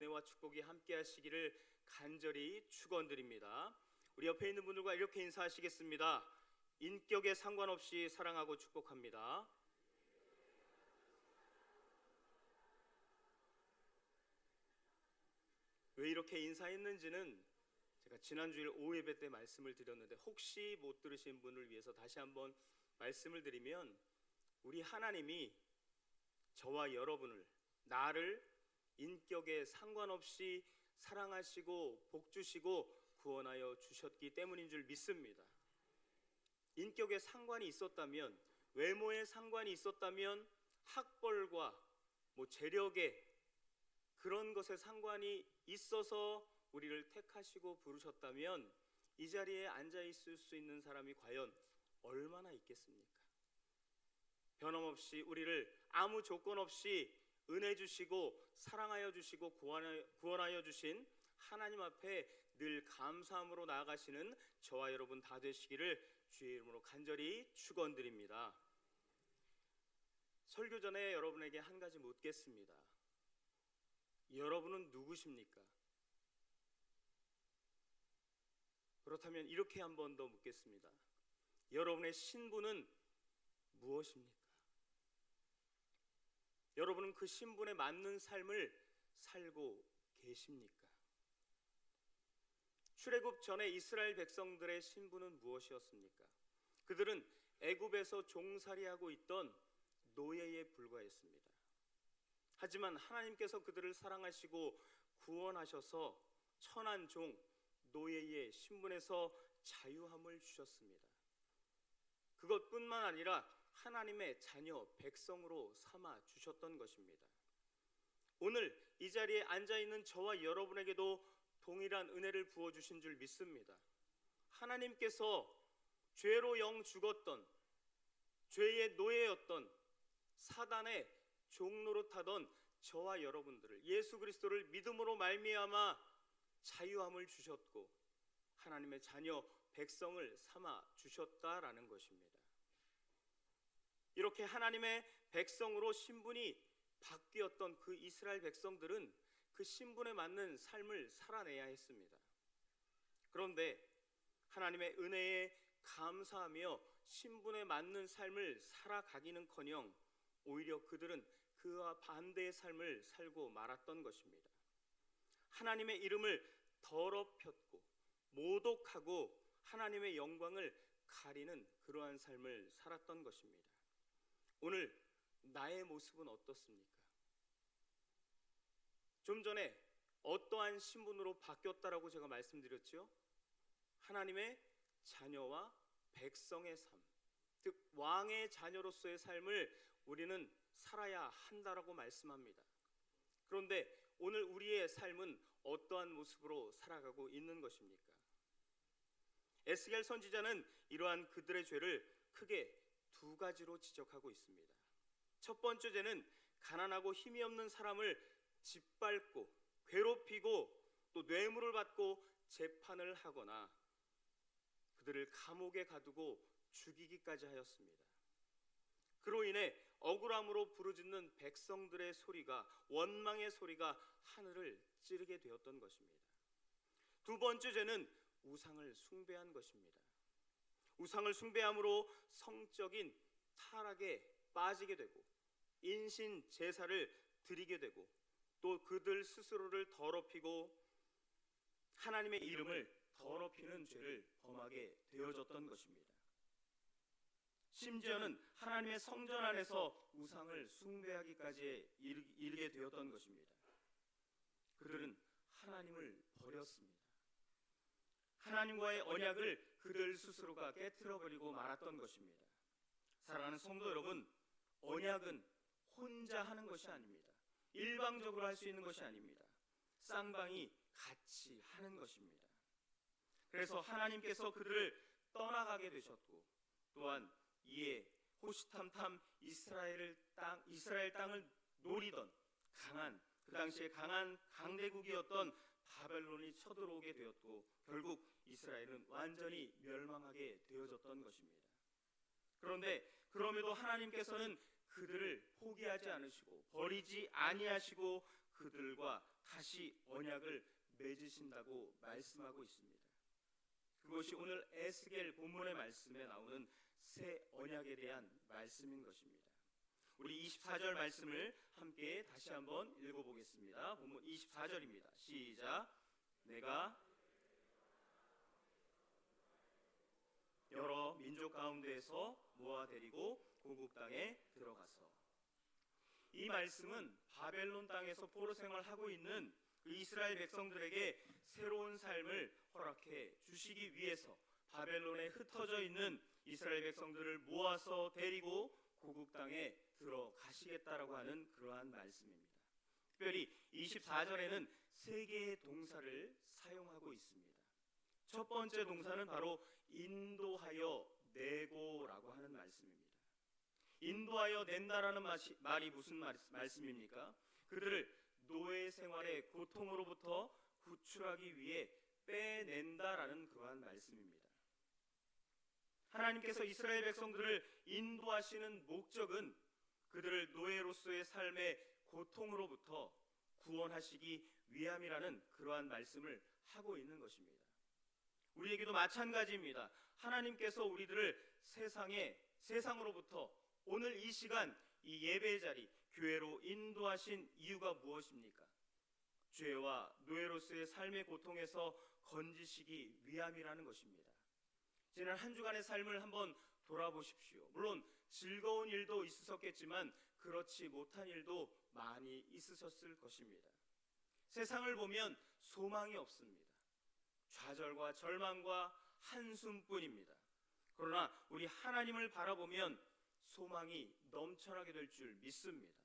은혜와 축복이 함께 하시기를 간절히 축원드립니다. 우리 옆에 있는 분들과 이렇게 인사하시겠습니다. 인격에 상관없이 사랑하고 축복합니다. 왜 이렇게 인사했는지는 제가 지난주일 오후 예배 때 말씀을 드렸는데 혹시 못 들으신 분을 위해서 다시 한번 말씀을 드리면, 우리 하나님이 저와 여러분을, 나를 인격에 상관없이 사랑하시고 복주시고 구원하여 주셨기 때문인 줄 믿습니다. 인격에 상관이 있었다면, 외모에 상관이 있었다면, 학벌과 재력에, 그런 것에 상관이 있어서 우리를 택하시고 부르셨다면 이 자리에 앉아 있을 수 있는 사람이 과연 얼마나 있겠습니까? 변함없이 우리를 아무 조건 없이 은혜 주시고 사랑하여 주시고 구원하여 주신 하나님 앞에 늘 감사함으로 나아가시는 저와 여러분 다 되시기를 주의 이름으로 간절히 축원드립니다. 설교 전에 여러분에게 한 가지 묻겠습니다. 여러분은 누구십니까? 그렇다면 이렇게 한 번 더 묻겠습니다. 여러분의 신분은 무엇입니까? 여러분은 그 신분에 맞는 삶을 살고 계십니까? 출애굽 전에 이스라엘 백성들의 신분은 무엇이었습니까? 그들은 애굽에서 종살이하고 있던 노예에 불과했습니다. 하지만 하나님께서 그들을 사랑하시고 구원하셔서 천한 종, 노예의 신분에서 자유함을 주셨습니다. 그것뿐만 아니라 하나님의 자녀, 백성으로 삼아 주셨던 것입니다. 오늘 이 자리에 앉아있는 저와 여러분에게도 동일한 은혜를 부어주신 줄 믿습니다. 하나님께서 죄로 영 죽었던, 죄의 노예였던, 사단의 종노릇하던 저와 여러분들을 예수 그리스도를 믿음으로 말미암아 자유함을 주셨고 하나님의 자녀 백성을 삼아 주셨다라는 것입니다. 이렇게 하나님의 백성으로 신분이 바뀌었던 그 이스라엘 백성들은 그 신분에 맞는 삶을 살아내야 했습니다. 그런데 하나님의 은혜에 감사하며 신분에 맞는 삶을 살아가기는커녕 오히려 그들은 그와 반대의 삶을 살고 말았던 것입니다. 하나님의 이름을 더럽혔고 모독하고 하나님의 영광을 가리는 그러한 삶을 살았던 것입니다. 오늘 나의 모습은 어떻습니까? 좀 전에 어떠한 신분으로 바뀌었다라고 제가 말씀드렸죠? 하나님의 자녀와 백성의 삶, 즉 왕의 자녀로서의 삶을 우리는 살아야 한다라고 말씀합니다. 그런데 오늘 우리의 삶은 어떠한 모습으로 살아가고 있는 것입니까? 에스겔 선지자는 이러한 그들의 죄를 크게 두 가지로 지적하고 있습니다. 첫 번째 죄는 가난하고 힘이 없는 사람을 짓밟고 괴롭히고 또 뇌물을 받고 재판을 하거나 그들을 감옥에 가두고 죽이기까지 하였습니다. 그로 인해 억울함으로 부르짖는 백성들의 소리가, 원망의 소리가 하늘을 찌르게 되었던 것입니다. 두 번째 죄는 우상을 숭배한 것입니다. 우상을 숭배함으로 성적인 타락에 빠지게 되고 인신 제사를 드리게 되고 또 그들 스스로를 더럽히고 하나님의 이름을 더럽히는 죄를 범하게 되어졌던 것입니다. 심지어는 하나님의 성전 안에서 우상을 숭배하기까지 이르게 되었던 것입니다. 그들은 하나님을 버렸습니다. 하나님과의 언약을 그들 스스로가 깨트려버리고 말았던 것입니다. 사랑하는 성도 여러분, 언약은 혼자 하는 것이 아닙니다. 일방적으로 할 수 있는 것이 아닙니다. 쌍방이 같이 하는 것입니다. 그래서 하나님께서 그들을 떠나가게 되셨고 또한 이에 호시탐탐 이스라엘 땅을 노리던 그 당시에 강한 강대국이었던 바벨론이 쳐들어오게 되었고 결국 이스라엘은 완전히 멸망하게 되어졌던 것입니다. 그런데 그럼에도 하나님께서는 그들을 포기하지 않으시고 버리지 아니하시고 그들과 다시 언약을 맺으신다고 말씀하고 있습니다. 그것이 오늘 에스겔 본문의 말씀에 나오는 새 언약에 대한 말씀인 것입니다. 우리 24절 말씀을 함께 다시 한번 읽어보겠습니다. 본문 24절입니다. 시작. 내가 여러 민족 가운데에서 모아 데리고 고국 땅에 들어가서. 이 말씀은 바벨론 땅에서 포로 생활하고 있는 그 이스라엘 백성들에게 새로운 삶을 허락해 주시기 위해서 바벨론에 흩어져 있는 이스라엘 백성들을 모아서 데리고 고국 땅에 들어가시겠다라고 하는 그러한 말씀입니다. 특별히 24절에는 세 개의 동사를 사용하고 있습니다. 첫 번째 동사는 바로 인도하여 내고라고 하는 말씀입니다. 인도하여 낸다라는 말이 무슨 말씀입니까? 그들을 노예 생활의 고통으로부터 구출하기 위해 빼낸다라는 그러한 말씀입니다. 하나님께서 이스라엘 백성들을 인도하시는 목적은 그들을 노예로서의 삶의 고통으로부터 구원하시기 위함이라는 그러한 말씀을 하고 있는 것입니다. 우리에게도 마찬가지입니다. 하나님께서 우리들을 세상으로부터 오늘 이 시간 이 예배의 자리 교회로 인도하신 이유가 무엇입니까? 죄와 노예로서의 삶의 고통에서 건지시기 위함이라는 것입니다. 지난 한 주간의 삶을 한번 돌아보십시오. 물론 즐거운 일도 있으셨겠지만 그렇지 못한 일도 많이 있으셨을 것입니다. 세상을 보면 소망이 없습니다. 좌절과 절망과 한숨뿐입니다. 그러나 우리 하나님을 바라보면 소망이 넘쳐나게 될 줄 믿습니다.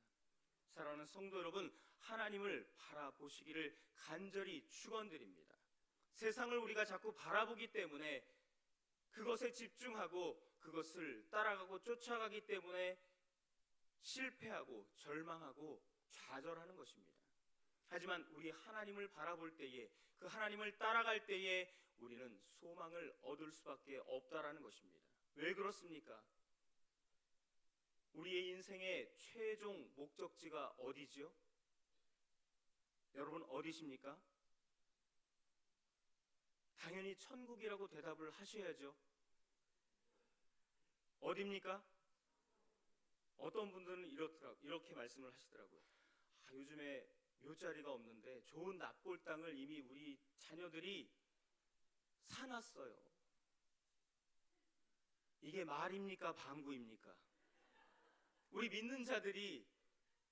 사랑하는 성도 여러분, 하나님을 바라보시기를 간절히 축원드립니다. 세상을 우리가 자꾸 바라보기 때문에 그것에 집중하고 그것을 따라가고 쫓아가기 때문에 실패하고 절망하고 좌절하는 것입니다. 하지만 우리 하나님을 바라볼 때에 그 하나님을 따라갈 때에 우리는 소망을 얻을 수밖에 없다라는 것입니다. 왜 그렇습니까? 우리의 인생의 최종 목적지가 어디죠? 여러분 어디십니까? 당연히 천국이라고 대답을 하셔야죠. 어디입니까? 어떤 분들은 이렇게 말씀을 하시더라고요. 요즘에 묘자리가 없는데 좋은 납골 땅을 이미 우리 자녀들이 사놨어요. 이게 말입니까? 방구입니까? 우리 믿는 자들이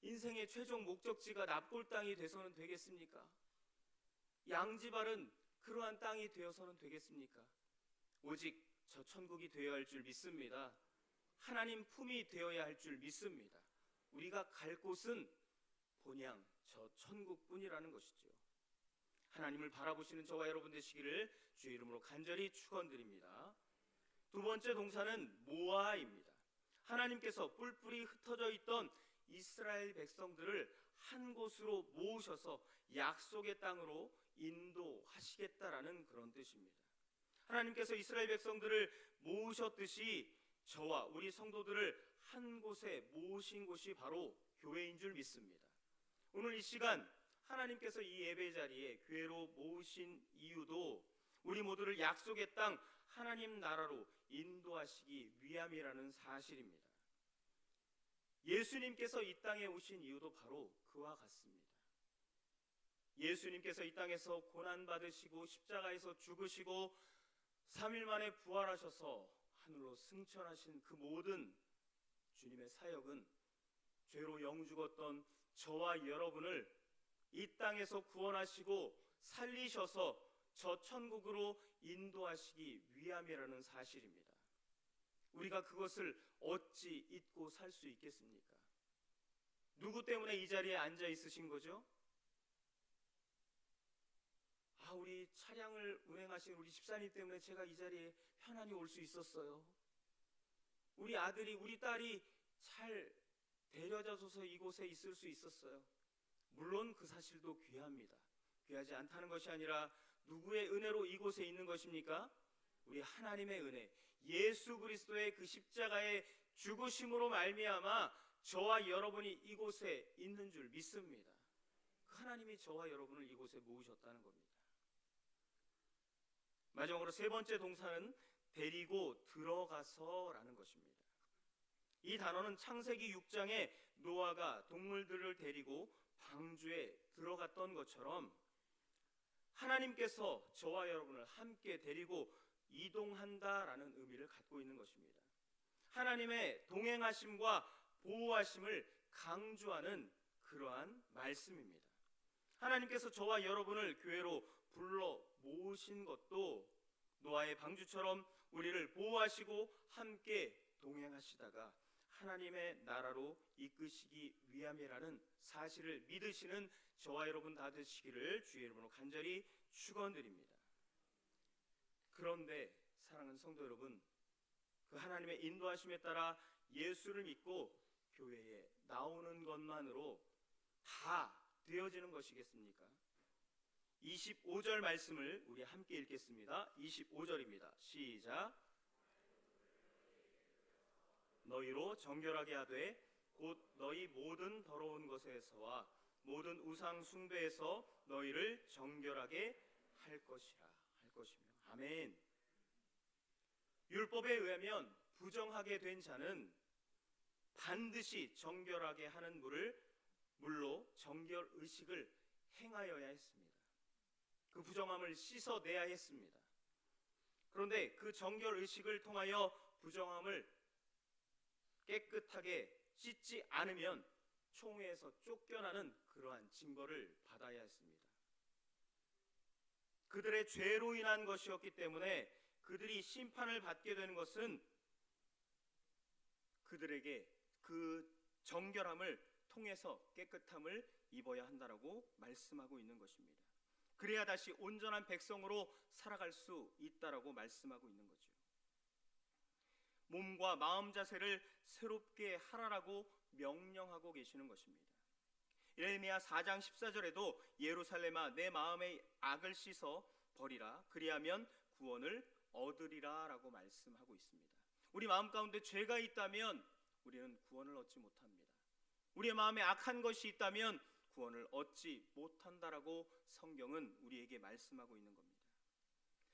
인생의 최종 목적지가 납골 땅이 돼서는 되겠습니까? 양지발은 그러한 땅이 되어서는 되겠습니까? 오직 저 천국이 되어야 할 줄 믿습니다. 하나님 품이 되어야 할 줄 믿습니다. 우리가 갈 곳은 본향 저 천국뿐이라는 것이죠. 하나님을 바라보시는 저와 여러분 되시기를 주의 이름으로 간절히 축원드립니다. 두 번째 동사는 모아입니다. 하나님께서 뿔뿔이 흩어져 있던 이스라엘 백성들을 한 곳으로 모으셔서 약속의 땅으로 인도하시겠다라는 그런 뜻입니다. 하나님께서 이스라엘 백성들을 모으셨듯이 저와 우리 성도들을 한 곳에 모으신 곳이 바로 교회인 줄 믿습니다. 오늘 이 시간 하나님께서 이 예배 자리에 교회로 모으신 이유도 우리 모두를 약속의 땅 하나님 나라로 인도하시기 위함이라는 사실입니다. 예수님께서 이 땅에 오신 이유도 바로 그와 같습니다. 예수님께서 이 땅에서 고난받으시고 십자가에서 죽으시고 3일 만에 부활하셔서 하늘로 승천하신 그 모든 주님의 사역은 죄로 영죽었던 저와 여러분을 이 땅에서 구원하시고 살리셔서 저 천국으로 인도하시기 위함이라는 사실입니다. 우리가 그것을 어찌 잊고 살 수 있겠습니까? 누구 때문에 이 자리에 앉아 있으신 거죠? 우리 차량을 운행하신 우리 집사님 때문에 제가 이 자리에 편안히 올 수 있었어요. 우리 아들이 우리 딸이 잘 데려다줘서 이곳에 있을 수 있었어요. 물론 그 사실도 귀합니다. 귀하지 않다는 것이 아니라 누구의 은혜로 이곳에 있는 것입니까? 우리 하나님의 은혜, 예수 그리스도의 그 십자가의 죽으심으로 말미암아 저와 여러분이 이곳에 있는 줄 믿습니다. 하나님이 저와 여러분을 이곳에 모으셨다는 겁니다. 마지막으로 세 번째 동사는 데리고 들어가서라는 것입니다. 이 단어는 창세기 6장에 노아가 동물들을 데리고 방주에 들어갔던 것처럼 하나님께서 저와 여러분을 함께 데리고 이동한다라는 의미를 갖고 있는 것입니다. 하나님의 동행하심과 보호하심을 강조하는 그러한 말씀입니다. 하나님께서 저와 여러분을 교회로 불러 모으신 것도 노아의 방주처럼 우리를 보호하시고 함께 동행하시다가 하나님의 나라로 이끄시기 위함이라는 사실을 믿으시는 저와 여러분 다 되시기를 주의 이름으로 간절히 축원드립니다. 그런데 사랑하는 성도 여러분, 그 하나님의 인도하심에 따라 예수를 믿고 교회에 나오는 것만으로 다 되어지는 것이겠습니까? 25절 말씀을 우리 함께 읽겠습니다. 25절입니다. 시작. 너희로 정결하게 하되 곧 너희 모든 더러운 것에서와 모든 우상 숭배에서 너희를 정결하게 할 것이라 할 것이며. 아멘. 율법에 의하면 부정하게 된 자는 반드시 정결하게 하는 물로 정결 의식을 행하여야 했습니다. 그 부정함을 씻어내야 했습니다. 그런데 그 정결 의식을 통하여 부정함을 깨끗하게 씻지 않으면 총회에서 쫓겨나는 그러한 징벌을 받아야 했습니다. 그들의 죄로 인한 것이었기 때문에 그들이 심판을 받게 되는 것은 그들에게 그 정결함을 통해서 깨끗함을 입어야 한다라고 말씀하고 있는 것입니다. 그래야 다시 온전한 백성으로 살아갈 수 있다라고 말씀하고 있는 거죠. 몸과 마음 자세를 새롭게 하라라고 명령하고 계시는 것입니다. 예레미야 4장 14절에도 예루살렘아 내 마음의 악을 씻어 버리라 그리하면 구원을 얻으리라 라고 말씀하고 있습니다. 우리 마음 가운데 죄가 있다면 우리는 구원을 얻지 못합니다. 우리의 마음에 악한 것이 있다면 구원을 얻지 못한다라고 성경은 우리에게 말씀하고 있는 겁니다.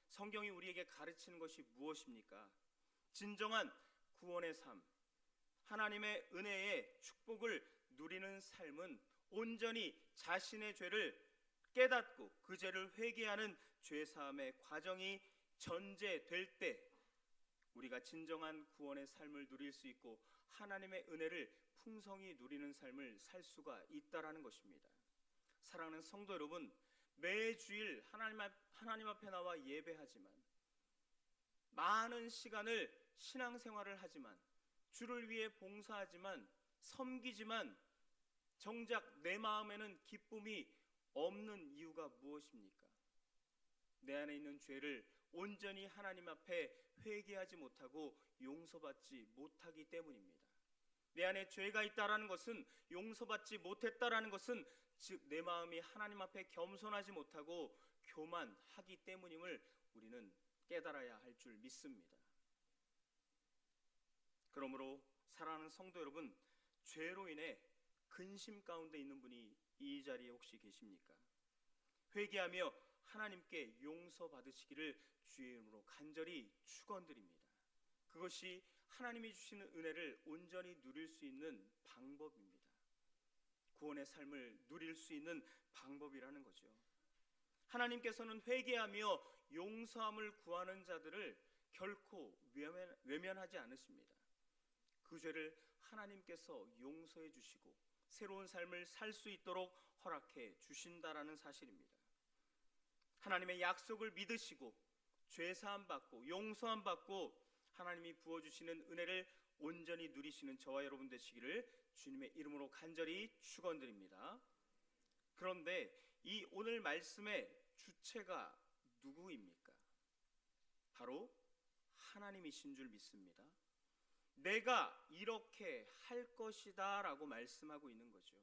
성경이 우리에게 가르치는 것이 무엇입니까? 진정한 구원의 삶, 하나님의 은혜의 축복을 누리는 삶은 온전히 자신의 죄를 깨닫고 그 죄를 회개하는 죄사함의 과정이 전제될 때 우리가 진정한 구원의 삶을 누릴 수 있고 하나님의 은혜를 풍성히 누리는 삶을 살 수가 있다라는 것입니다. 사랑하는 성도 여러분, 매주일 하나님 앞에 나와 예배하지만 많은 시간을 신앙생활을 하지만 주를 위해 봉사하지만 섬기지만 정작 내 마음에는 기쁨이 없는 이유가 무엇입니까? 내 안에 있는 죄를 온전히 하나님 앞에 회개하지 못하고 용서받지 못하기 때문입니다. 내 안에 죄가 있다라는 것은 용서받지 못했다라는 것은 즉 내 마음이 하나님 앞에 겸손하지 못하고 교만하기 때문임을 우리는 깨달아야 할 줄 믿습니다. 그러므로 사랑하는 성도 여러분, 죄로 인해 근심 가운데 있는 분이 이 자리에 혹시 계십니까? 회개하며 하나님께 용서받으시기를 주의 이름으로 간절히 축원드립니다. 그것이 하나님이 주시는 은혜를 온전히 누릴 수 있는 방법입니다. 구원의 삶을 누릴 수 있는 방법이라는 거죠. 하나님께서는 회개하며 용서함을 구하는 자들을 결코 외면하지 않으십니다. 그 죄를 하나님께서 용서해 주시고 새로운 삶을 살 수 있도록 허락해 주신다라는 사실입니다. 하나님의 약속을 믿으시고 죄사함 받고 용서함 받고 하나님이 부어주시는 은혜를 온전히 누리시는 저와 여러분 되시기를 주님의 이름으로 간절히 축원드립니다. 그런데 이 오늘 말씀의 주체가 누구입니까? 바로 하나님이신 줄 믿습니다. 내가 이렇게 할 것이다 라고 말씀하고 있는 거죠.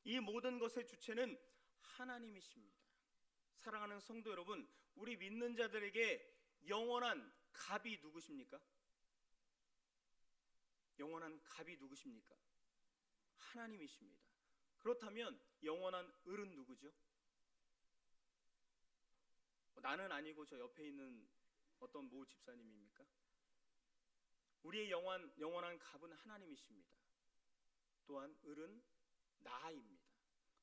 이 모든 것의 주체는 하나님이십니다. 사랑하는 성도 여러분, 우리 믿는 자들에게 영원한 갑이 누구십니까? 영원한 갑이 누구십니까? 하나님이십니다. 그렇다면 영원한 을은 누구죠? 나는 아니고 저 옆에 있는 어떤 모 집사님입니까? 우리의 영원한 갑은 하나님이십니다. 또한 을은 나입니다.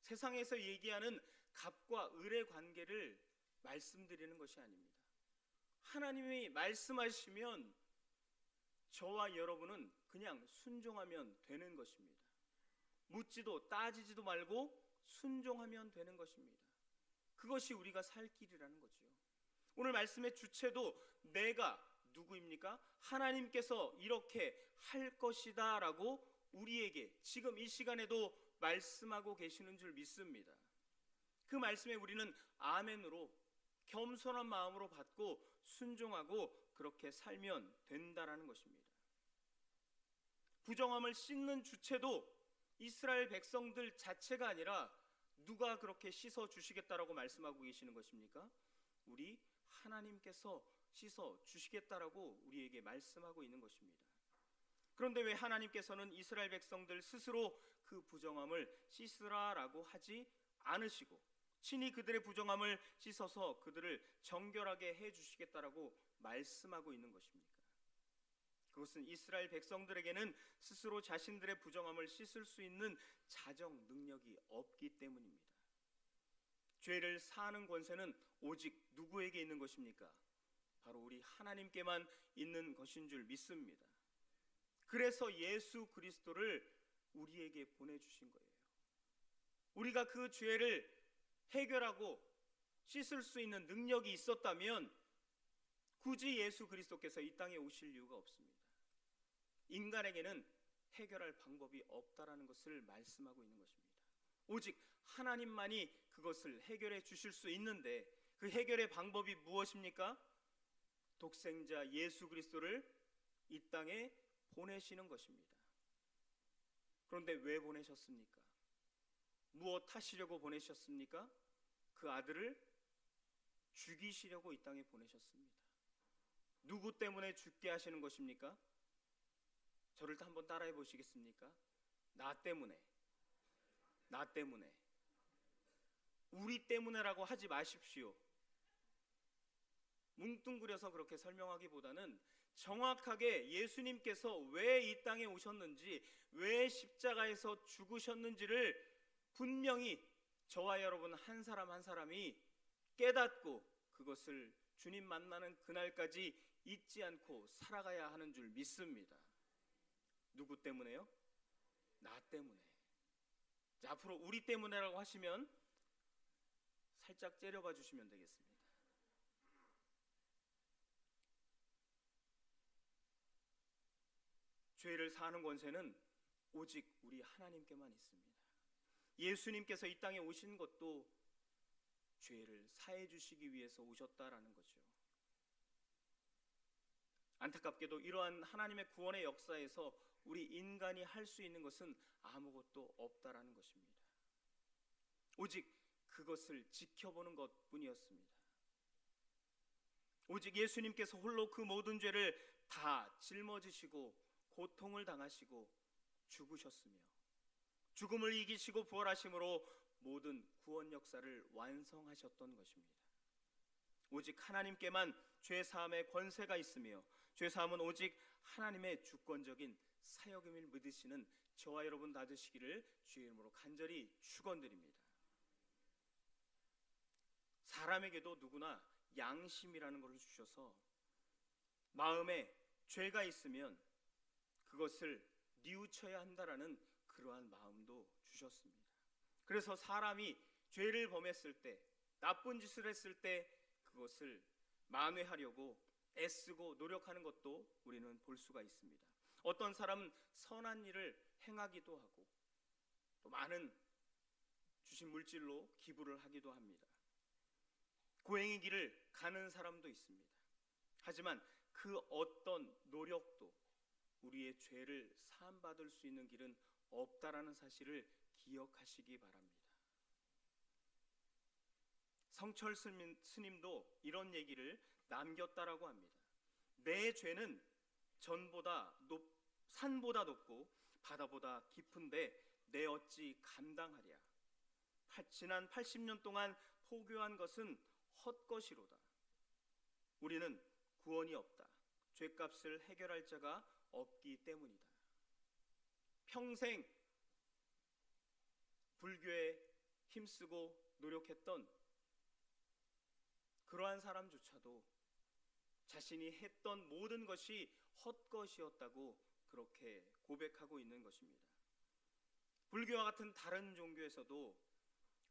세상에서 얘기하는 갑과 을의 관계를 말씀드리는 것이 아닙니다. 하나님이 말씀하시면 저와 여러분은 그냥 순종하면 되는 것입니다. 묻지도 따지지도 말고 순종하면 되는 것입니다. 그것이 우리가 살 길이라는 거죠. 오늘 말씀의 주체도 내가 누구입니까? 하나님께서 이렇게 할 것이다 라고 우리에게 지금 이 시간에도 말씀하고 계시는 줄 믿습니다. 그 말씀에 우리는 아멘으로 겸손한 마음으로 받고 순종하고 그렇게 살면 된다라는 것입니다. 부정함을 씻는 주체도 이스라엘 백성들 자체가 아니라 누가 그렇게 씻어 주시겠다라고 말씀하고 계시는 것입니까? 우리 하나님께서 씻어 주시겠다라고 우리에게 말씀하고 있는 것입니다. 그런데 왜 하나님께서는 이스라엘 백성들 스스로 그 부정함을 씻으라라고 하지 않으시고 친히 그들의 부정함을 씻어서 그들을 정결하게 해 주시겠다라고 말씀하고 있는 것입니까? 그것은 이스라엘 백성들에게는 스스로 자신들의 부정함을 씻을 수 있는 자정 능력이 없기 때문입니다. 죄를 사하는 권세는 오직 누구에게 있는 것입니까? 바로 우리 하나님께만 있는 것인 줄 믿습니다. 그래서 예수 그리스도를 우리에게 보내주신 거예요. 우리가 그 죄를 해결하고 씻을 수 있는 능력이 있었다면 굳이 예수 그리스도께서 이 땅에 오실 이유가 없습니다. 인간에게는 해결할 방법이 없다라는 것을 말씀하고 있는 것입니다. 오직 하나님만이 그것을 해결해 주실 수 있는데 그 해결의 방법이 무엇입니까? 독생자 예수 그리스도를 이 땅에 보내시는 것입니다. 그런데 왜 보내셨습니까? 무엇 하시려고 보내셨습니까? 그 아들을 죽이시려고 이 땅에 보내셨습니다. 누구 때문에 죽게 하시는 것입니까? 저를 한번 따라해 보시겠습니까? 나 때문에. 우리 때문에라고 하지 마십시오. 뭉뚱그려서 그렇게 설명하기보다는 정확하게 예수님께서 왜 이 땅에 오셨는지, 왜 십자가에서 죽으셨는지를 분명히 저와 여러분 한 사람 한 사람이 깨닫고 그것을 주님 만나는 그날까지 잊지 않고 살아가야 하는 줄 믿습니다. 누구 때문에요? 나 때문에. 자, 앞으로 우리 때문에라고 하시면 살짝 째려봐 주시면 되겠습니다. 죄를 사하는 권세는 오직 우리 하나님께만 있습니다. 예수님께서 이 땅에 오신 것도 죄를 사해 주시기 위해서 오셨다라는 거죠. 안타깝게도 이러한 하나님의 구원의 역사에서 우리 인간이 할 수 있는 것은 아무것도 없다라는 것입니다. 오직 그것을 지켜보는 것뿐이었습니다. 오직 예수님께서 홀로 그 모든 죄를 다 짊어지시고 고통을 당하시고 죽으셨으며 죽음을 이기시고 부활하심으로 모든 구원 역사를 완성하셨던 것입니다. 오직 하나님께만 죄사함의 권세가 있으며 죄사함은 오직 하나님의 주권적인 사역임을 믿으시는 저와 여러분 다 되시기를 주의 이름으로 간절히 축원드립니다. 사람에게도 누구나 양심이라는 것을 주셔서 마음에 죄가 있으면 그것을 뉘우쳐야 한다라는 그러한 마음도 주셨습니다. 그래서 사람이 죄를 범했을 때, 나쁜 짓을 했을 때 그것을 만회하려고 애쓰고 노력하는 것도 우리는 볼 수가 있습니다. 어떤 사람은 선한 일을 행하기도 하고 또 많은 주신 물질로 기부를 하기도 합니다. 고행의 길을 가는 사람도 있습니다. 하지만 그 어떤 노력도 우리의 죄를 사함받을 수 있는 길은 없다라는 사실을 기억하시기 바랍니다. 성철 스님도 이런 얘기를 남겼다라고 합니다. 내 죄는 산보다 높고 바다보다 깊은데 내 어찌 감당하랴. 지난 80년 동안 포교한 것은 헛것이로다. 우리는 구원이 없다. 죄값을 해결할 자가 없기 때문이다. 평생 불교에 힘쓰고 노력했던 그러한 사람조차도 자신이 했던 모든 것이 헛것이었다고 그렇게 고백하고 있는 것입니다. 불교와 같은 다른 종교에서도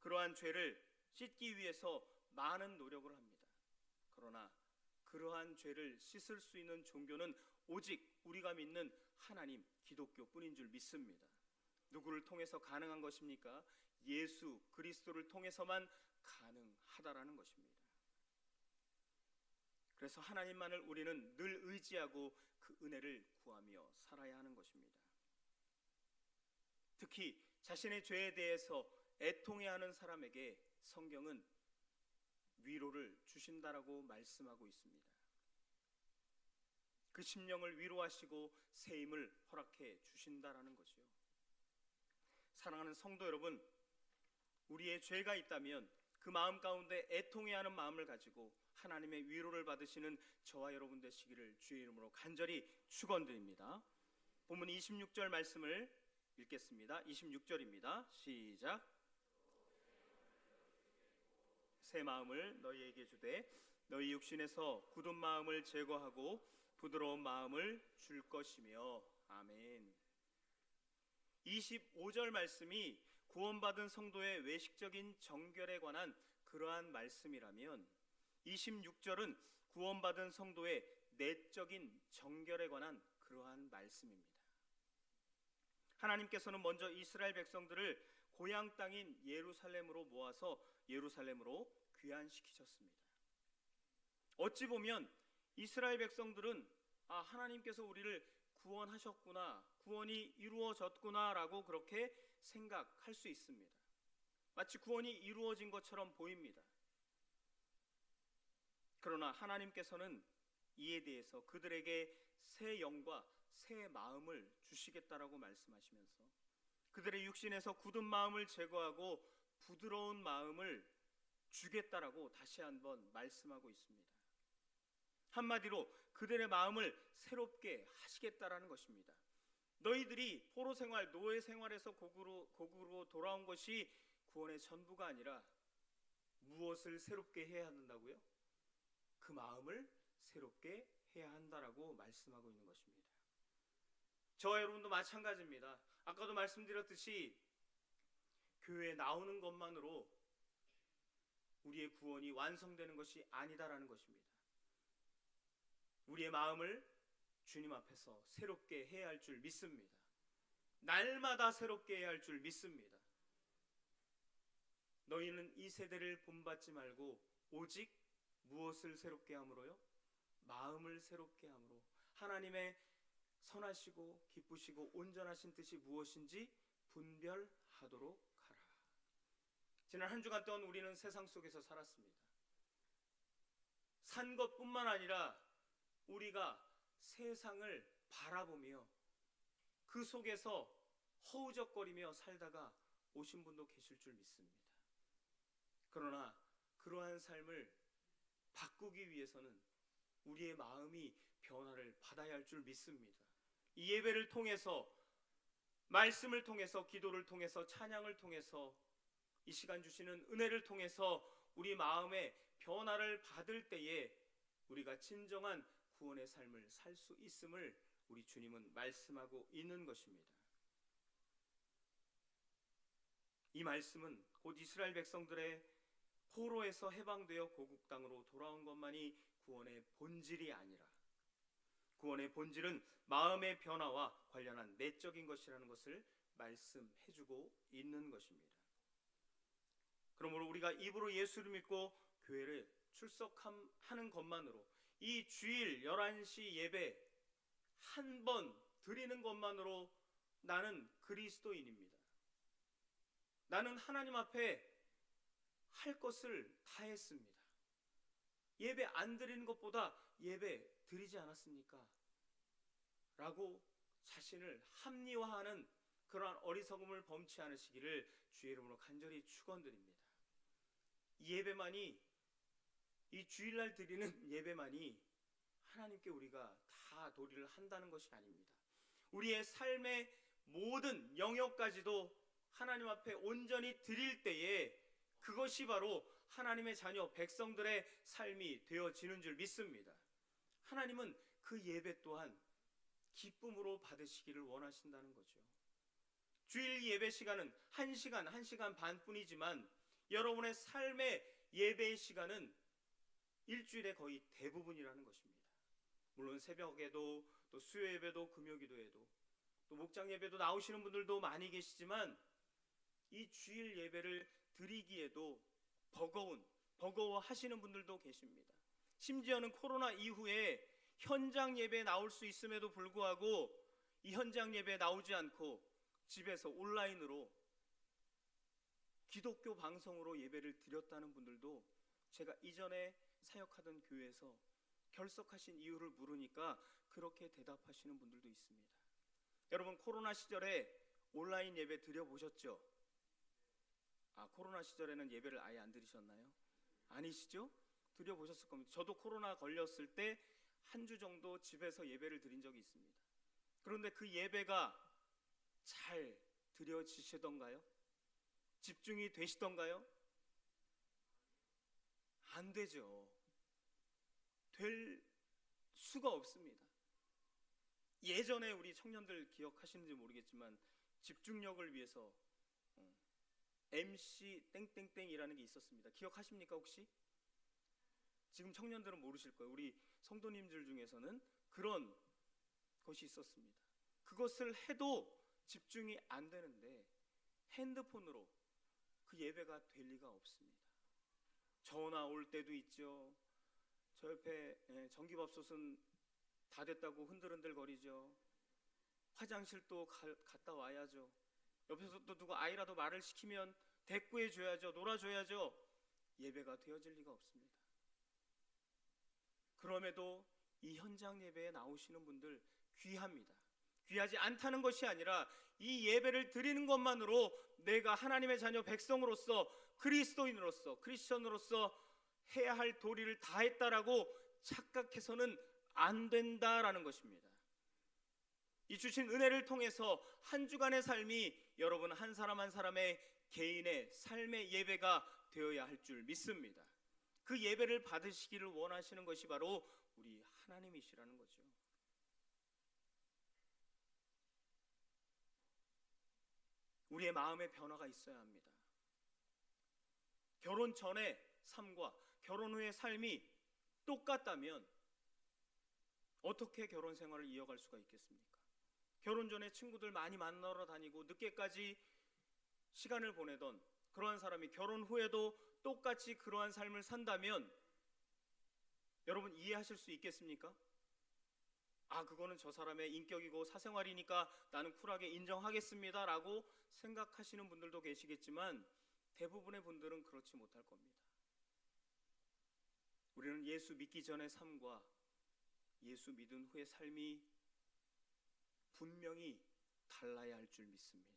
그러한 죄를 씻기 위해서 많은 노력을 합니다. 그러나 그러한 죄를 씻을 수 있는 종교는 오직 우리가 믿는 하나님 기독교뿐인 줄 믿습니다. 누구를 통해서 가능한 것입니까? 예수 그리스도를 통해서만 가능하다라는 것입니다. 그래서 하나님만을 우리는 늘 의지하고 그 은혜를 구하며 살아야 하는 것입니다. 특히 자신의 죄에 대해서 애통해하는 사람에게 성경은 위로를 주신다라고 말씀하고 있습니다. 그 심령을 위로하시고 새 힘을 허락해 주신다라는 거죠. 사랑하는 성도 여러분, 우리의 죄가 있다면 그 마음 가운데 애통해하는 마음을 가지고 하나님의 위로를 받으시는 저와 여러분 되시기를 주의 이름으로 간절히 축원드립니다. 본문 26절 말씀을 읽겠습니다. 26절입니다. 시작. 새 마음을 너희에게 주되 너희 육신에서 굳은 마음을 제거하고 부드러운 마음을 줄 것이며. 아멘. 25절 말씀이 구원받은 성도의 외식적인 정결에 관한 그러한 말씀이라면 26절은 구원받은 성도의 내적인 정결에 관한 그러한 말씀입니다. 하나님께서는 먼저 이스라엘 백성들을 고향 땅인 예루살렘으로 모아서 예루살렘으로 귀환시키셨습니다. 어찌 보면 이스라엘 백성들은 하나님께서 우리를 구원하셨구나, 구원이 이루어졌구나 라고 그렇게 생각할 수 있습니다. 마치 구원이 이루어진 것처럼 보입니다. 그러나 하나님께서는 이에 대해서 그들에게 새 영과 새 마음을 주시겠다라고 말씀하시면서 그들의 육신에서 굳은 마음을 제거하고 부드러운 마음을 주겠다라고 다시 한번 말씀하고 있습니다. 한마디로 그들의 마음을 새롭게 하시겠다라는 것입니다. 너희들이 포로 생활, 노예 생활에서 고국으로 돌아온 것이 구원의 전부가 아니라 무엇을 새롭게 해야 한다고요? 그 마음을 새롭게 해야 한다라고 말씀하고 있는 것입니다. 저와 여러분도 마찬가지입니다. 아까도 말씀드렸듯이 교회에 나오는 것만으로 우리의 구원이 완성되는 것이 아니다라는 것입니다. 우리의 마음을 주님 앞에서 새롭게 해야 할 줄 믿습니다. 날마다 새롭게 해야 할 줄 믿습니다. 너희는 이 세대를 본받지 말고 오직 무엇을 새롭게 함으로요? 마음을 새롭게 함으로 하나님의 선하시고 기쁘시고 온전하신 뜻이 무엇인지 분별하도록 하라. 지난 한 주간 동안 우리는 세상 속에서 살았습니다. 산 것뿐만 아니라 우리가 세상을 바라보며 그 속에서 허우적거리며 살다가 오신 분도 계실 줄 믿습니다. 그러나 그러한 삶을 바꾸기 위해서는 우리의 마음이 변화를 받아야 할 줄 믿습니다. 이 예배를 통해서, 말씀을 통해서, 기도를 통해서, 찬양을 통해서, 이 시간 주시는 은혜를 통해서 우리 마음의 변화를 받을 때에 우리가 진정한 구원의 삶을 살 수 있음을 우리 주님은 말씀하고 있는 것입니다. 이 말씀은 곧 이스라엘 백성들의 포로에서 해방되어 고국 땅으로 돌아온 것만이 구원의 본질이 아니라 구원의 본질은 마음의 변화와 관련한 내적인 것이라는 것을 말씀해주고 있는 것입니다. 그러므로 우리가 입으로 예수를 믿고 교회를 출석하는 것만으로 이 주일 11시 예배 한 번 드리는 것만으로 나는 그리스도인입니다. 나는 하나님 앞에 할 것을 다 했습니다. 예배 안 드리는 것보다 예배 드리지 않았습니까? 라고 자신을 합리화하는 그러한 어리석음을 범치 않으시기를 주의 이름으로 간절히 축원드립니다. 이 예배만이, 이 주일날 드리는 예배만이 하나님께 우리가 다 도리를 한다는 것이 아닙니다. 우리의 삶의 모든 영역까지도 하나님 앞에 온전히 드릴 때에 그것이 바로 하나님의 자녀 백성들의 삶이 되어지는 줄 믿습니다. 하나님은 그 예배 또한 기쁨으로 받으시기를 원하신다는 거죠. 주일 예배 시간은 1시간, 1시간 반뿐이지만 여러분의 삶의 예배의 시간은 일주일의 거의 대부분이라는 것입니다. 물론 새벽에도 또 수요 예배도 금요 기도에도 또 목장 예배도 나오시는 분들도 많이 계시지만 이 주일 예배를 드리기에도 버거워하시는 분들도 계십니다. 심지어는 코로나 이후에 현장 예배에 나올 수 있음에도 불구하고 이 현장 예배에 나오지 않고 집에서 온라인으로 기독교 방송으로 예배를 드렸다는 분들도 제가 이전에 사역하던 교회에서 결석하신 이유를 물으니까 그렇게 대답하시는 분들도 있습니다. 여러분, 코로나 시절에 온라인 예배 드려보셨죠? 코로나 시절에는 예배를 아예 안 드리셨나요? 아니시죠? 드려보셨을 겁니다. 저도 코로나 걸렸을 때 한 주 정도 집에서 예배를 드린 적이 있습니다. 그런데 그 예배가 잘 드려지시던가요? 집중이 되시던가요? 안 되죠. 될 수가 없습니다. 예전에 우리 청년들 기억하시는지 모르겠지만 집중력을 위해서 MC 땡땡땡이라는 게 있었습니다. 기억하십니까 혹시? 지금 청년들은 모르실 거예요. 우리 성도님들 중에서는 그런 것이 있었습니다. 그것을 해도 집중이 안 되는데 핸드폰으로 그 예배가 될 리가 없습니다. 전화 올 때도 있죠. 저 옆에 전기밥솥은 다 됐다고 흔들흔들 거리죠. 화장실도 갔다 와야죠. 옆에서 또 누가 아이라도 말을 시키면 대꾸해 줘야죠. 놀아줘야죠. 예배가 되어질 리가 없습니다. 그럼에도 이 현장 예배에 나오시는 분들 귀합니다. 귀하지 않다는 것이 아니라 이 예배를 드리는 것만으로 내가 하나님의 자녀 백성으로서 그리스도인으로서 크리스천으로서 해야 할 도리를 다 했다라고 착각해서는 안 된다라는 것입니다. 이 주신 은혜를 통해서 한 주간의 삶이 여러분 한 사람 한 사람의 개인의 삶의 예배가 되어야 할 줄 믿습니다. 그 예배를 받으시기를 원하시는 것이 바로 우리 하나님이시라는 거죠. 우리의 마음의 변화가 있어야 합니다. 결혼 전의 삶과 결혼 후의 삶이 똑같다면 어떻게 결혼 생활을 이어갈 수가 있겠습니까? 결혼 전에 친구들 많이 만나러 다니고 늦게까지 시간을 보내던 그러한 사람이 결혼 후에도 똑같이 그러한 삶을 산다면 여러분 이해하실 수 있겠습니까? 그거는 저 사람의 인격이고 사생활이니까 나는 쿨하게 인정하겠습니다 라고 생각하시는 분들도 계시겠지만 대부분의 분들은 그렇지 못할 겁니다. 우리는 예수 믿기 전의 삶과 예수 믿은 후의 삶이 분명히 달라야 할 줄 믿습니다.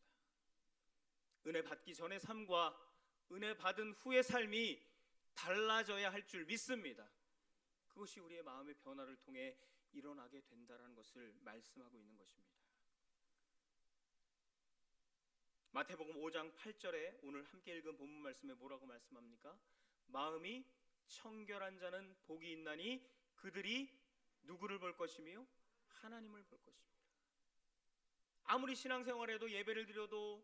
은혜 받기 전의 삶과 은혜 받은 후의 삶이 달라져야 할 줄 믿습니다. 그것이 우리의 마음의 변화를 통해 일어나게 된다는 것을 말씀하고 있는 것입니다. 마태복음 5장 8절에 오늘 함께 읽은 본문 말씀에 뭐라고 말씀합니까? 마음이 청결한 자는 복이 있나니 그들이 누구를 볼 것이며 하나님을 볼 것입니다. 아무리 신앙생활에도 예배를 드려도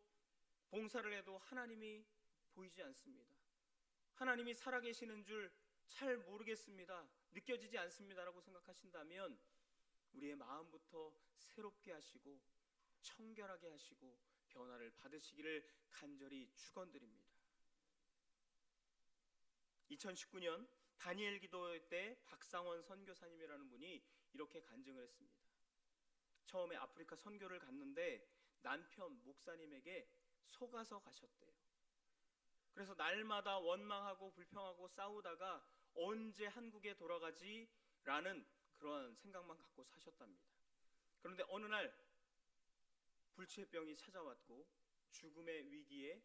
봉사를 해도 하나님이 보이지 않습니다. 하나님이 살아계시는 줄 잘 모르겠습니다. 느껴지지 않습니다라고 생각하신다면 우리의 마음부터 새롭게 하시고 청결하게 하시고 변화를 받으시기를 간절히 축원드립니다. 2019년 다니엘 기도 때 박상원 선교사님이라는 분이 이렇게 간증을 했습니다. 처음에 아프리카 선교를 갔는데 남편 목사님에게 속아서 가셨대요. 그래서 날마다 원망하고 불평하고 싸우다가 언제 한국에 돌아가지라는 그런 생각만 갖고 사셨답니다. 그런데 어느 날 불치병이 찾아왔고 죽음의 위기에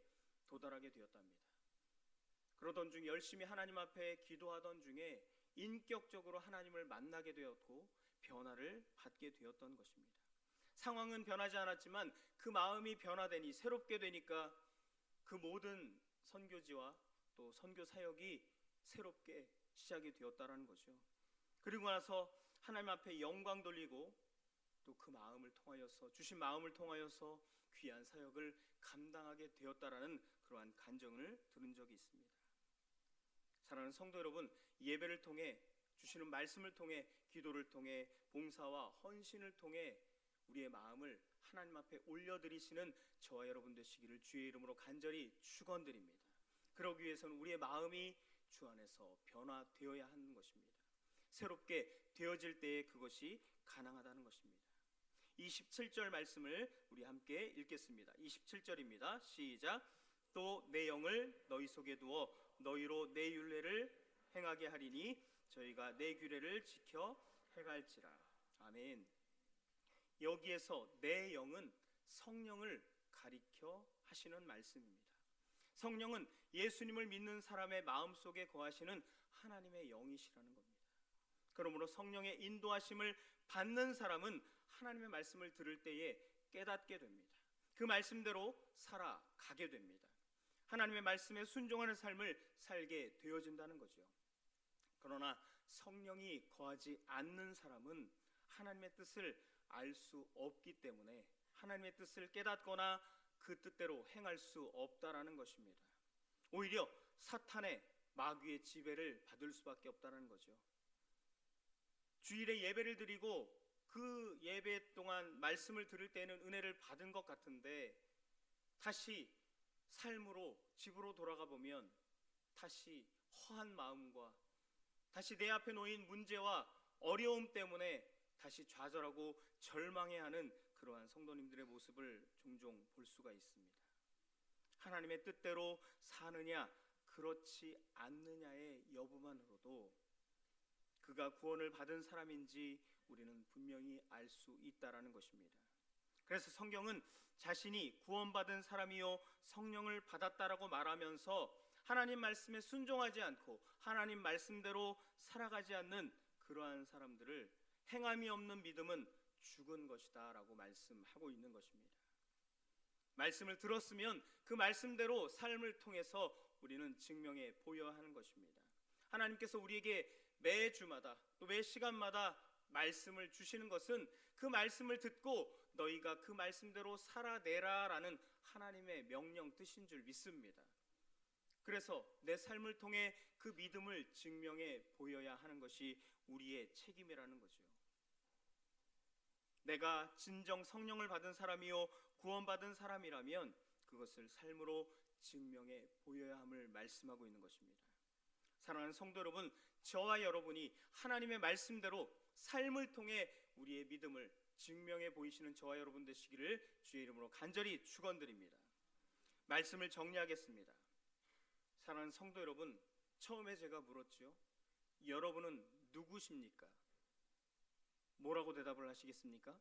도달하게 되었답니다. 그러던 중 열심히 하나님 앞에 기도하던 중에 인격적으로 하나님을 만나게 되었고 변화를 받게 되었던 것입니다. 상황은 변하지 않았지만 그 마음이 변화되니 새롭게 되니까 그 모든 선교지와 또 선교 사역이 새롭게 시작이 되었다라는 거죠. 그리고 나서 하나님 앞에 영광 돌리고 또 그 마음을 통하여서 주신 마음을 통하여서 귀한 사역을 감당하게 되었다라는 그러한 간증을 들은 적이 있습니다. 사랑하는 성도 여러분, 예배를 통해 주시는 말씀을 통해 기도를 통해 봉사와 헌신을 통해 우리의 마음을 하나님 앞에 올려드리시는 저와 여러분 되시기를 주의 이름으로 간절히 축원드립니다. 그러기 위해서는 우리의 마음이 주 안에서 변화되어야 하는 것입니다. 새롭게 되어질 때에 그것이 가능하다는 것입니다. 27절 말씀을 우리 함께 읽겠습니다. 27절입니다. 시작. 또 내 영을 너희 속에 두어 너희로 내 율례를 행하게 하리니 저희가 내 규례를 지켜 행할지라. 아멘. 여기에서 내 영은 성령을 가리켜 하시는 말씀입니다. 성령은 예수님을 믿는 사람의 마음속에 거하시는 하나님의 영이시라는 겁니다. 그러므로 성령의 인도하심을 받는 사람은 하나님의 말씀을 들을 때에 깨닫게 됩니다. 그 말씀대로 살아가게 됩니다. 하나님의 말씀에 순종하는 삶을 살게 되어진다는 거죠. 그러나 성령이 거하지 않는 사람은 하나님의 뜻을 알 수 없기 때문에 하나님의 뜻을 깨닫거나 그 뜻대로 행할 수 없다라는 것입니다. 오히려 사탄의 마귀의 지배를 받을 수밖에 없다는 거죠. 주일에 예배를 드리고 그 예배 동안 말씀을 들을 때는 은혜를 받은 것 같은데 다시 삶으로 집으로 돌아가 보면 다시 허한 마음과 다시 내 앞에 놓인 문제와 어려움 때문에 다시 좌절하고 절망해하는 그러한 성도님들의 모습을 종종 볼 수가 있습니다. 하나님의 뜻대로 사느냐 그렇지 않느냐의 여부만으로도 그가 구원을 받은 사람인지 우리는 분명히 알 수 있다라는 것입니다. 그래서 성경은 자신이 구원받은 사람이요 성령을 받았다라고 말하면서 하나님 말씀에 순종하지 않고 하나님 말씀대로 살아가지 않는 그러한 사람들을 행함이 없는 믿음은 죽은 것이다 라고 말씀하고 있는 것입니다. 말씀을 들었으면 그 말씀대로 삶을 통해서 우리는 증명해 보여야 하는 것입니다. 하나님께서 우리에게 매 주마다 또 매 시간마다 말씀을 주시는 것은 그 말씀을 듣고 너희가 그 말씀대로 살아내라 라는 하나님의 명령 뜻인 줄 믿습니다. 그래서 내 삶을 통해 그 믿음을 증명해 보여야 하는 것이 우리의 책임이라는 거죠. 내가 진정 성령을 받은 사람이요 구원받은 사람이라면 그것을 삶으로 증명해 보여야 함을 말씀하고 있는 것입니다. 사랑하는 성도 여러분, 저와 여러분이 하나님의 말씀대로 삶을 통해 우리의 믿음을 증명해 보이시는 저와 여러분 되시기를 주의 이름으로 간절히 축원드립니다. 말씀을 정리하겠습니다. 사랑하는 성도 여러분, 처음에 제가 물었죠. 여러분은 누구십니까? 뭐라고 대답을 하시겠습니까?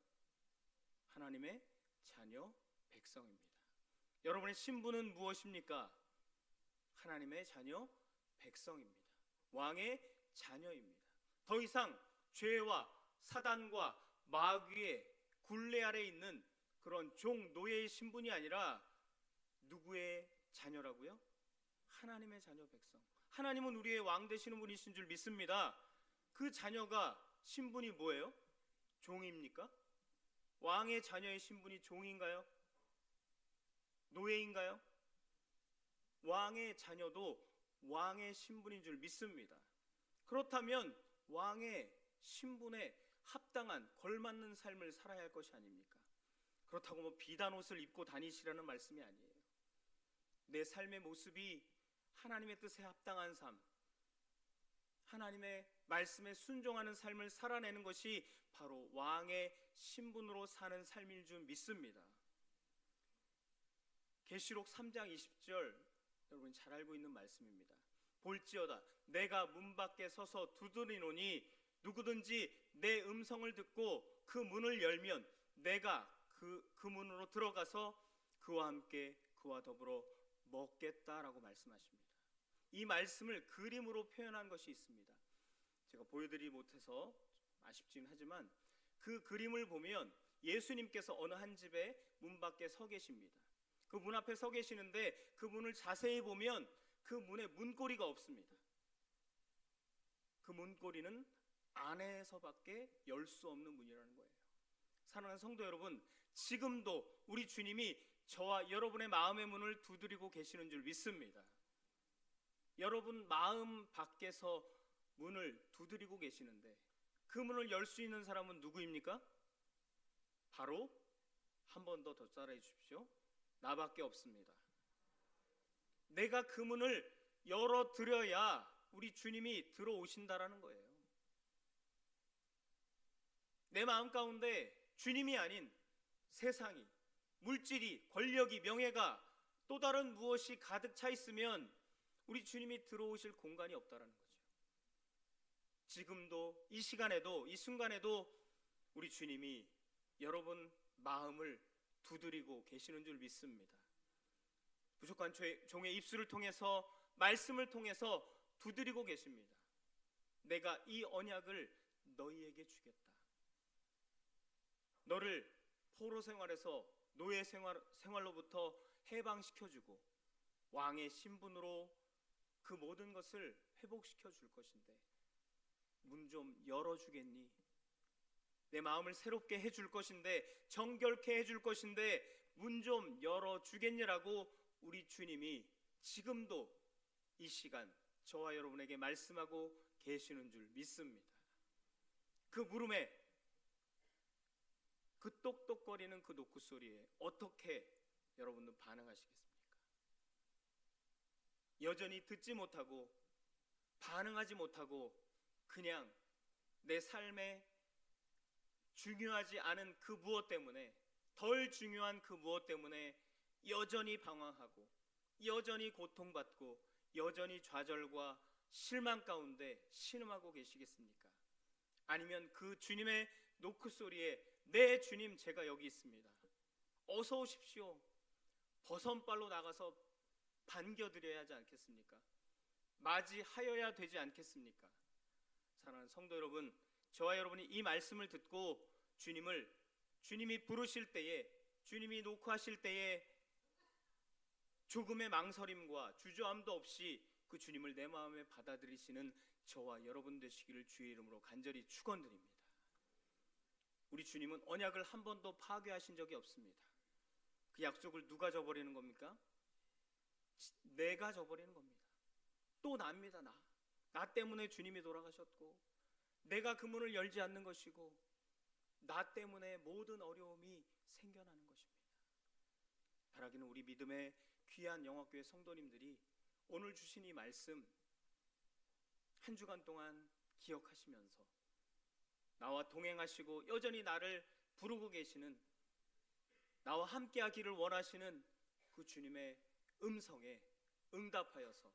하나님의 자녀 백성입니다. 여러분의 신분은 무엇입니까? 하나님의 자녀 백성입니다. 왕의 자녀입니다. 더 이상 죄와 사단과 마귀의 굴레 아래 있는 그런 종 노예의 신분이 아니라 누구의 자녀라고요? 하나님의 자녀 백성. 하나님은 우리의 왕 되시는 분이신 줄 믿습니다. 그 자녀가 신분이 뭐예요? 종입니까? 왕의 자녀의 신분이 종인가요? 노예인가요? 왕의 자녀도 왕의 신분인 줄 믿습니다. 그렇다면 왕의 신분에 합당한 걸맞는 삶을 살아야 할 것이 아닙니까? 그렇다고 뭐 비단 옷을 입고 다니시라는 말씀이 아니에요. 내 삶의 모습이 하나님의 뜻에 합당한 삶, 하나님의 말씀에 순종하는 삶을 살아내는 것이 바로 왕의 신분으로 사는 삶인 줄 믿습니다. 계시록 3장 20절 여러분 잘 알고 있는 말씀입니다. 볼지어다 내가 문 밖에 서서 두드리노니 누구든지 내 음성을 듣고 그 문을 열면 내가 그 문으로 들어가서 그와 함께 그와 더불어 먹겠다라고 말씀하십니다. 이 말씀을 그림으로 표현한 것이 있습니다. 제가 보여드리지 못해서 아쉽긴 하지만 그 그림을 보면 예수님께서 어느 한 집의 문 밖에 서 계십니다. 그 문 앞에 서 계시는데 그 문을 자세히 보면 그 문에 문고리가 없습니다. 그 문고리는 안에서밖에 열 수 없는 문이라는 거예요. 사랑하는 성도 여러분, 지금도 우리 주님이 저와 여러분의 마음의 문을 두드리고 계시는 줄 믿습니다. 여러분 마음 밖에서 문을 두드리고 계시는데 그 문을 열 수 있는 사람은 누구입니까? 바로 한 번 더 따라해 주십시오. 나밖에 없습니다. 내가 그 문을 열어드려야 우리 주님이 들어오신다라는 거예요. 내 마음 가운데 주님이 아닌 세상이, 물질이, 권력이, 명예가 또 다른 무엇이 가득 차 있으면 우리 주님이 들어오실 공간이 없다라는 거죠. 지금도 이 시간에도 이 순간에도 우리 주님이 여러분 마음을 두드리고 계시는 줄 믿습니다. 부족한 종의 입술을 통해서 말씀을 통해서 두드리고 계십니다. 내가 이 언약을 너희에게 주겠다. 너를 포로 생활에서 노예 생활로부터 해방시켜주고 왕의 신분으로 그 모든 것을 회복시켜 줄 것인데 문 좀 열어주겠니? 내 마음을 새롭게 해줄 것인데 정결케 해줄 것인데 문 좀 열어주겠니라고 우리 주님이 지금도 이 시간 저와 여러분에게 말씀하고 계시는 줄 믿습니다. 그 물음에 그 똑똑거리는 그 노크 소리에 어떻게 여러분은 반응하시겠습니까? 여전히 듣지 못하고 반응하지 못하고 그냥 내 삶에 중요하지 않은 그 무엇 때문에, 덜 중요한 그 무엇 때문에 여전히 방황하고 여전히 고통받고 여전히 좌절과 실망 가운데 신음하고 계시겠습니까? 아니면 그 주님의 노크 소리에 네 주님 제가 여기 있습니다. 어서 오십시오. 버선발로 나가서 반겨드려야 하지 않겠습니까? 맞이하여야 되지 않겠습니까? 사랑하는 성도 여러분, 저와 여러분이 이 말씀을 듣고 주님이 부르실 때에, 주님이 노크하실 때에 조금의 망설임과 주저함도 없이 그 주님을 내 마음에 받아들이시는 저와 여러분 되시기를 주의 이름으로 간절히 축원드립니다. 우리 주님은 언약을 한 번도 파괴하신 적이 없습니다. 그 약속을 누가 저버리는 겁니까? 내가 저버리는 겁니다. 또 납니다. 나 때문에 주님이 돌아가셨고 내가 그 문을 열지 않는 것이고 나 때문에 모든 어려움이 생겨나는 것입니다. 바라기는 우리 믿음의 귀한 영화교회 성도님들이 오늘 주신 이 말씀 한 주간 동안 기억하시면서 나와 동행하시고 여전히 나를 부르고 계시는, 나와 함께하기를 원하시는 그 주님의 음성에 응답하여서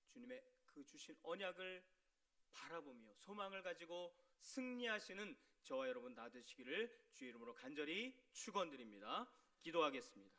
주님의 그 주신 언약을 바라보며 소망을 가지고 승리하시는 저와 여러분 다 되시기를 주의 이름으로 간절히 축원드립니다. 기도하겠습니다.